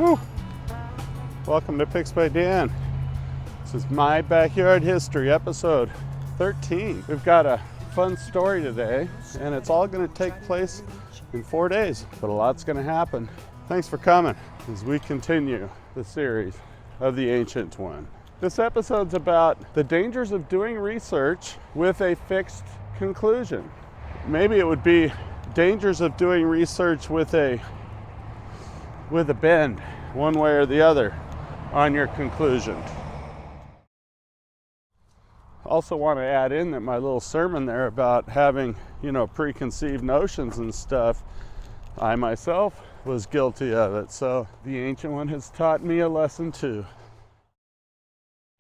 Whew. Welcome to PicsByDan. This is My Backyard History, episode 13. We've got a fun story today, and it's all going to take place in 4 days, but a lot's going to happen. Thanks for coming as we continue the series of the Ancient One. This episode's about the dangers of doing research with a fixed conclusion. Maybe it would be dangers of doing research with a bend, one way or the other, on your conclusion. Also want to add in that my little sermon there about having, preconceived notions and stuff, I myself was guilty of it. So the Ancient One has taught me a lesson too.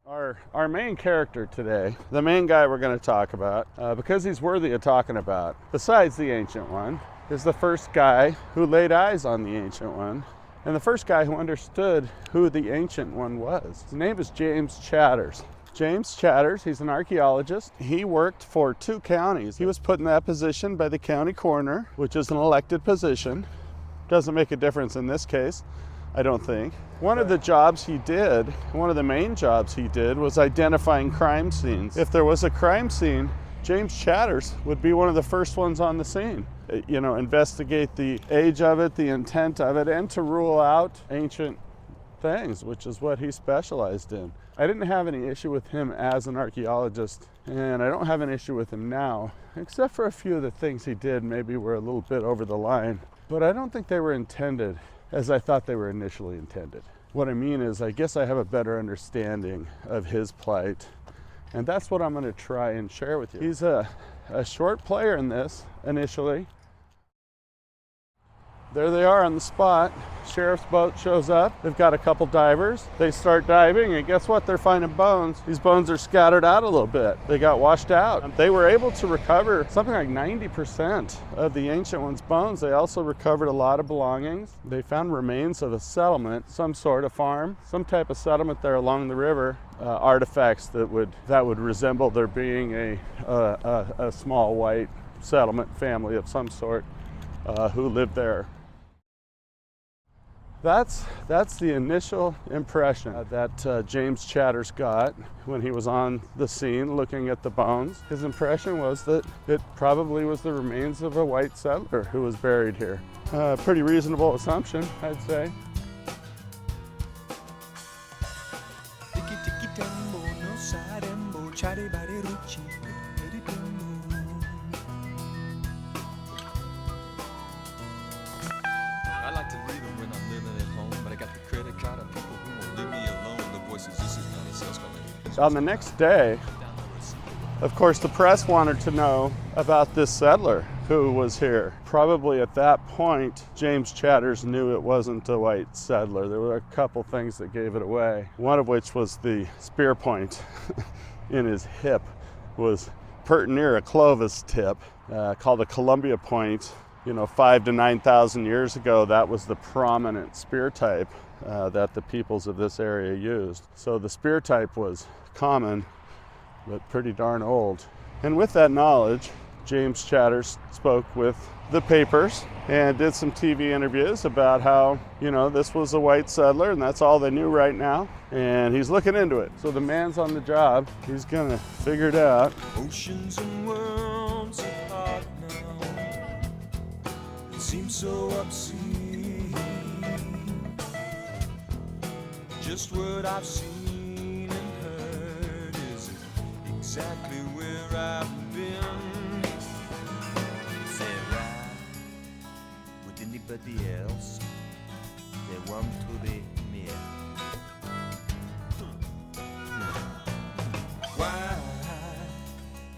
Our main character today, the main guy we're going to talk about, because he's worthy of talking about, besides the Ancient One, is the first guy who laid eyes on the Ancient One, and the first guy who understood who the Ancient One was. His name is James Chatters. James Chatters, he's an archaeologist. He worked for 2 counties. He was put in that position by the county coroner, which is an elected position. Doesn't make a difference in this case, I don't think. One of the jobs he did, one of the main jobs he did, was identifying crime scenes. If there was a crime scene, James Chatters would be one of the first ones on the scene. Investigate the age of it, the intent of it, and to rule out ancient things, which is what he specialized in. I didn't have any issue with him as an archaeologist, and I don't have an issue with him now, except for a few of the things he did maybe were a little bit over the line. But I don't think they were intended as I thought they were initially intended. What I mean is, I guess I have a better understanding of his plight, and that's what I'm going to try and share with you. He's a short player in this, initially. There they are on the spot. Sheriff's boat shows up. They've got a couple divers. They start diving, and guess what? They're finding bones. These bones are scattered out a little bit. They got washed out. They were able to recover something like 90% of the Ancient One's bones. They also recovered a lot of belongings. They found remains of a settlement, some sort of farm, some type of settlement there along the river. Artifacts that would resemble there being a small white settlement family of some sort who lived there. That's the initial impression that James Chatters got when he was on the scene looking at the bones. His impression was that it probably was the remains of a white settler who was buried here. Pretty reasonable assumption, I'd say. I like to leave them when I'm living at home, but I got the credit card of people who won't leave me alone. The voices, this is not a sales call. On the next day, of course, the press wanted to know about this settler who was here. Probably at that point, James Chatters knew it wasn't a white settler. There were a couple things that gave it away. One of which was the spear point in his hip was pert near a Clovis tip, called a Columbia point. 5,000 to 9,000 years ago, that was the prominent spear type that the peoples of this area used. So the spear type was common, but pretty darn old. And with that knowledge, James Chatters spoke with the papers and did some TV interviews about how, this was a white settler and that's all they knew right now. And he's looking into it. So the man's on the job. He's gonna figure it out. Oceans and worlds apart now. It seems so obscene. Just what I've seen and heard is exactly where I've been. Is that right? With anybody else? They want to be me. Why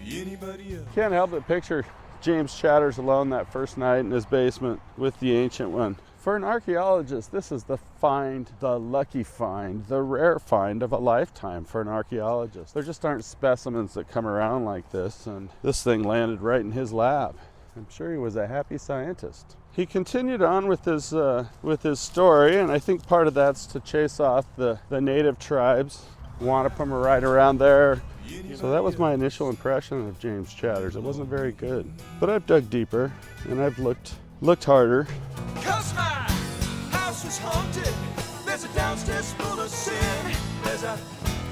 be anybody else? Can't help but picture James Chatters alone that first night in his basement with the Ancient One. For an archaeologist, this is the find, the lucky find, the rare find of a lifetime for an archaeologist. There just aren't specimens that come around like this, and this thing landed right in his lap. I'm sure he was a happy scientist. He continued on with his story, and I think part of that's to chase off the native tribes. Wanapum are right around there. So that was my initial impression of James Chatters. It wasn't very good. But I've dug deeper, and I've looked harder. 'Cause my house was haunted house is full of sin. There's a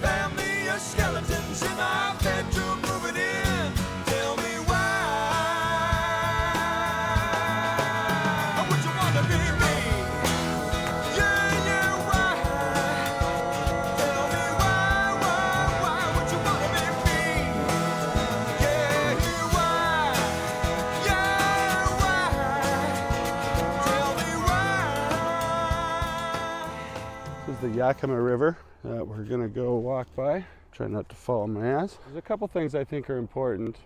family of skeletons in my bedroom moving in. Tell me why would you want to be me? Yeah, yeah, why? Tell me why would you want to be me? Yeah, why? Yeah, why? Tell me why. This is the Yakima River that we're gonna go walk by. Try not to fall in my ass. There's a couple things I think are important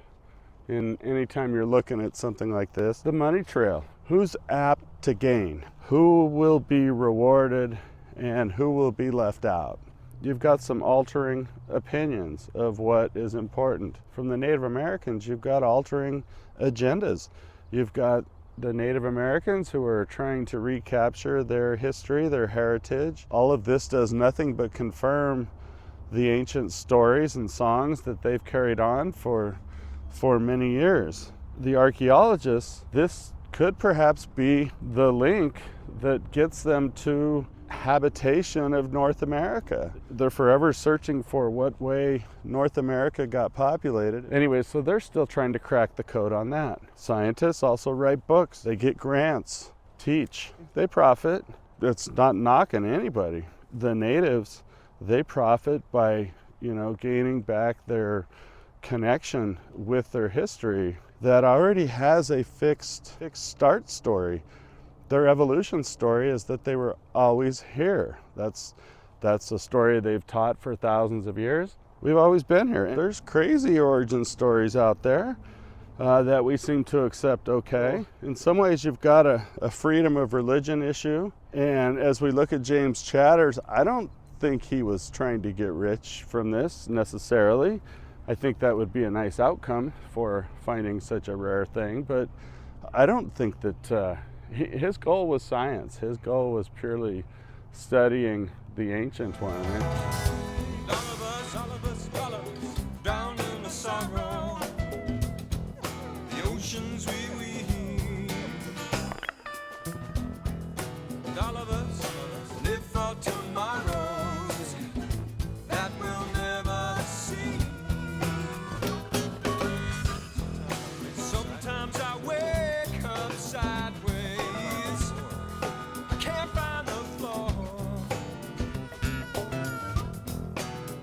in any time you're looking at something like this. The money trail. Who's apt to gain? Who will be rewarded and who will be left out? You've got some altering opinions of what is important. From the Native Americans, you've got altering agendas. You've got the Native Americans who are trying to recapture their history, their heritage. All of this does nothing but confirm the ancient stories and songs that they've carried on for many years. The archeologists, this could perhaps be the link that gets them to habitation of North America. They're forever searching for what way North America got populated. Anyway, so they're still trying to crack the code on that. Scientists also write books. They get grants, teach. They profit. It's not knocking anybody. The natives, they profit by, gaining back their connection with their history that already has a fixed start story. Their evolution story is that they were always here. That's a story they've taught for thousands of years. We've always been here. And there's crazy origin stories out there that we seem to accept okay. In some ways, you've got a freedom of religion issue. And as we look at James Chatters, I don't think he was trying to get rich from this necessarily. I think that would be a nice outcome for finding such a rare thing, but I don't think that his goal was science. His goal was purely studying the ancient one. All of us, down in the sorrow, the oceans we weave. And all of us live for tomorrows that we'll never see. Sometimes I wake up sideways, I can't find the floor.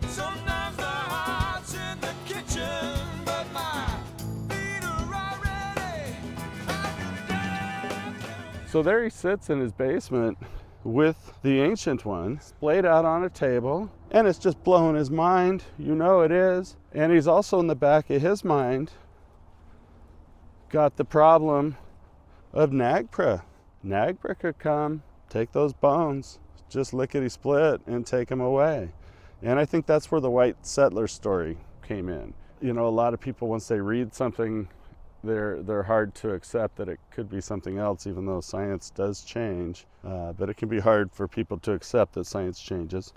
Sometimes the heart's in the kitchen, but my feet are already out the damn. So there he sits in his basement with the ancient one splayed out on a table, and it's just blowing his mind. It is. And he's also in the back of his mind got the problem of NAGPRA. NAGPRA could come, take those bones, just lickety split, and take them away. And I think that's where the white settler story came in. A lot of people, once they read something, they're hard to accept that it could be something else, even though science does change. But it can be hard for people to accept that science changes.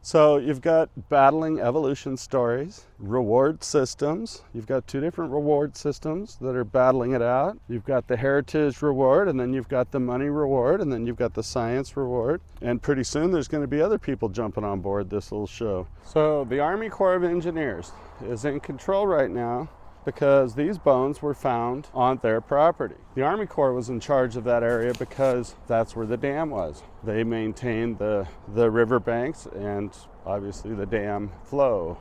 So you've got battling evolution stories, reward systems. You've got two different reward systems that are battling it out. You've got the heritage reward, and then you've got the money reward, and then you've got the science reward. And pretty soon there's going to be other people jumping on board this little show. So the Army Corps of Engineers is in control right now because these bones were found on their property. The Army Corps was in charge of that area because that's where the dam was. They maintained the riverbanks and obviously the dam flow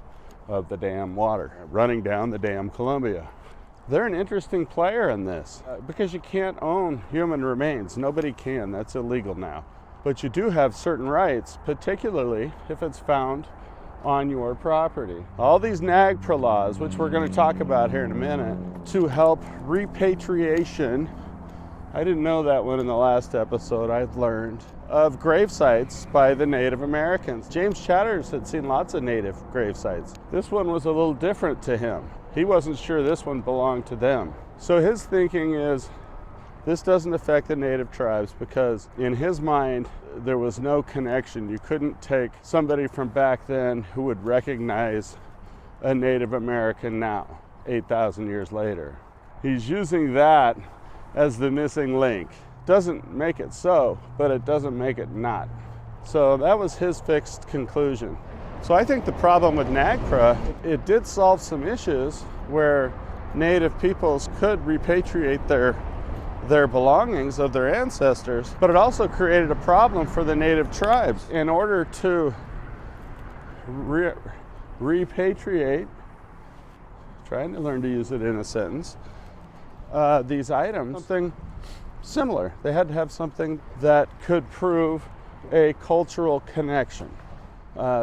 of the dam water running down the dam Columbia. They're an interesting player in this because you can't own human remains. Nobody can. That's illegal now. But you do have certain rights, particularly if it's found on your property. All these NAGPRA laws, which we're going to talk about here in a minute, to help repatriation, I didn't know that one in the last episode, I've learned, of grave sites by the Native Americans. James Chatters had seen lots of native grave sites. This one was a little different to him. He wasn't sure this one belonged to them. So his thinking is, this doesn't affect the native tribes because in his mind, there was no connection. You couldn't take somebody from back then who would recognize a Native American now, 8,000 years later. He's using that as the missing link. Doesn't make it so, but it doesn't make it not. So that was his fixed conclusion. So I think the problem with NAGPRA, it did solve some issues where native peoples could repatriate their belongings of their ancestors, but it also created a problem for the native tribes. In order to repatriate, trying to learn to use it in a sentence, these items, something similar. They had to have something that could prove a cultural connection.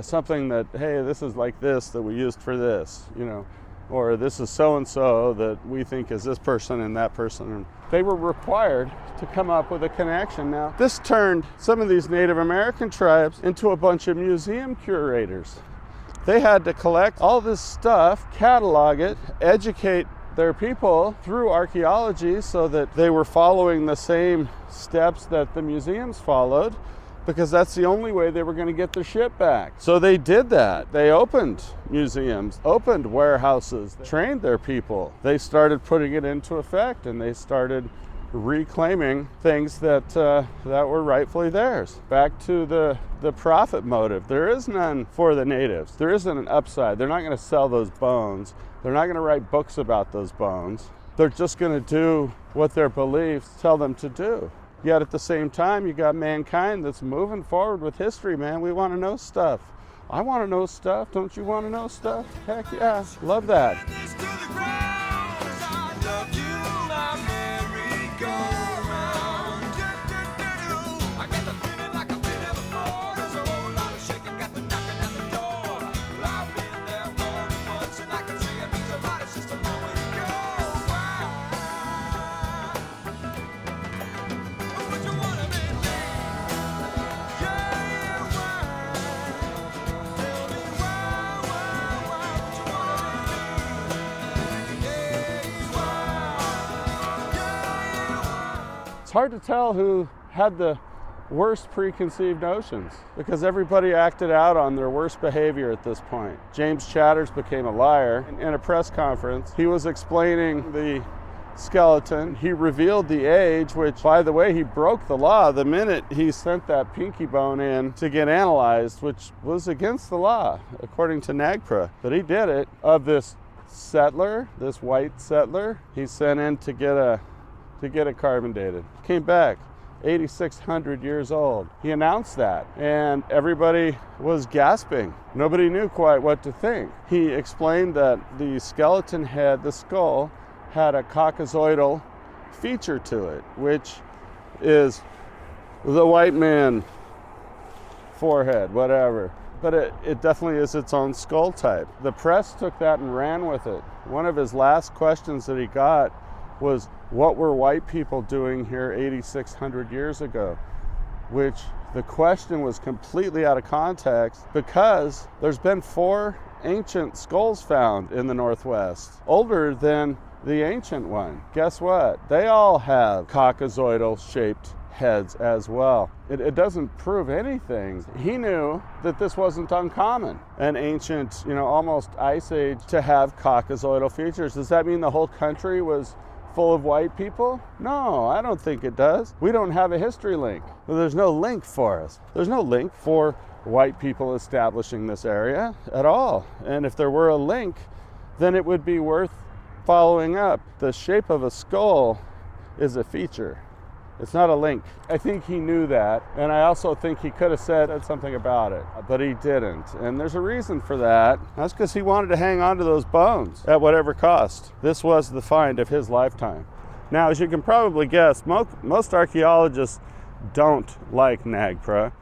Something that, hey, this is like this that we used for this, you know, or this is so-and-so that we think is this person and that person. They were required to come up with a connection. Now, this turned some of these Native American tribes into a bunch of museum curators. They had to collect all this stuff, catalog it, educate their people through archaeology so that they were following the same steps that the museums followed, because that's the only way they were going to get their shit back. So they did that. They opened museums, opened warehouses, trained their people. They started putting it into effect, and they started reclaiming things that were rightfully theirs. Back to the profit motive. There is none for the natives. There isn't an upside. They're not going to sell those bones. They're not going to write books about those bones. They're just going to do what their beliefs tell them to do. Yet at the same time, you got mankind that's moving forward with history, man. We want to know stuff. I want to know stuff. Don't you want to know stuff? Heck yeah. Love that. It's hard to tell who had the worst preconceived notions, because everybody acted out on their worst behavior at this point. James Chatters became a liar. In a press conference, he was explaining the skeleton. He revealed the age, which, by the way, he broke the law the minute he sent that pinky bone in to get analyzed, which was against the law, according to NAGPRA. But he did it, of this settler, this white settler, he sent in to get it carbon dated. Came back 8,600 years old. He announced that, and everybody was gasping. Nobody knew quite what to think. He explained that the skeleton head, the skull, had a caucasoidal feature to it, which is the white man forehead, whatever. But it definitely is its own skull type. The press took that and ran with it. One of his last questions that he got was, what were white people doing here 8,600 years ago? Which the question was completely out of context, because there's been 4 ancient skulls found in the Northwest, older than the ancient one. Guess what? They all have caucasoidal shaped heads as well. It doesn't prove anything. He knew that this wasn't uncommon. An ancient, almost ice age, to have caucasoidal features. Does that mean the whole country was full of white people? No, I don't think it does. We don't have a history link. There's no link for us. There's no link for white people establishing this area at all. And if there were a link, then it would be worth following up. The shape of a skull is a feature. It's not a link. I think he knew that, and I also think he could have said something about it, but he didn't. And there's a reason for that. That's because he wanted to hang on to those bones at whatever cost. This was the find of his lifetime. Now, as you can probably guess, most archaeologists don't like NAGPRA.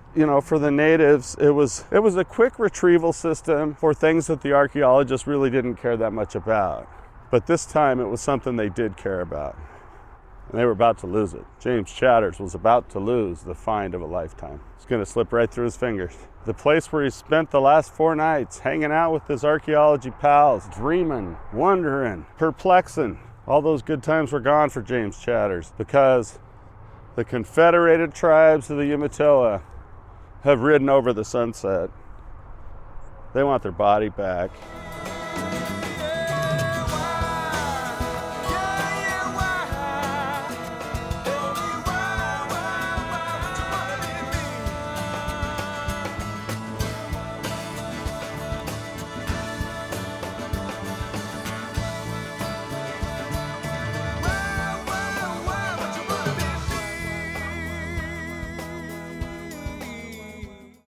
For the natives, it was a quick retrieval system for things that the archaeologists really didn't care that much about. But this time, it was something they did care about. And they were about to lose it. James Chatters was about to lose the find of a lifetime. It's going to slip right through his fingers. The place where he spent the last 4 nights, hanging out with his archaeology pals, dreaming, wondering, perplexing. All those good times were gone for James Chatters, because the confederated tribes of the Umatilla have ridden over the sunset. They want their body back.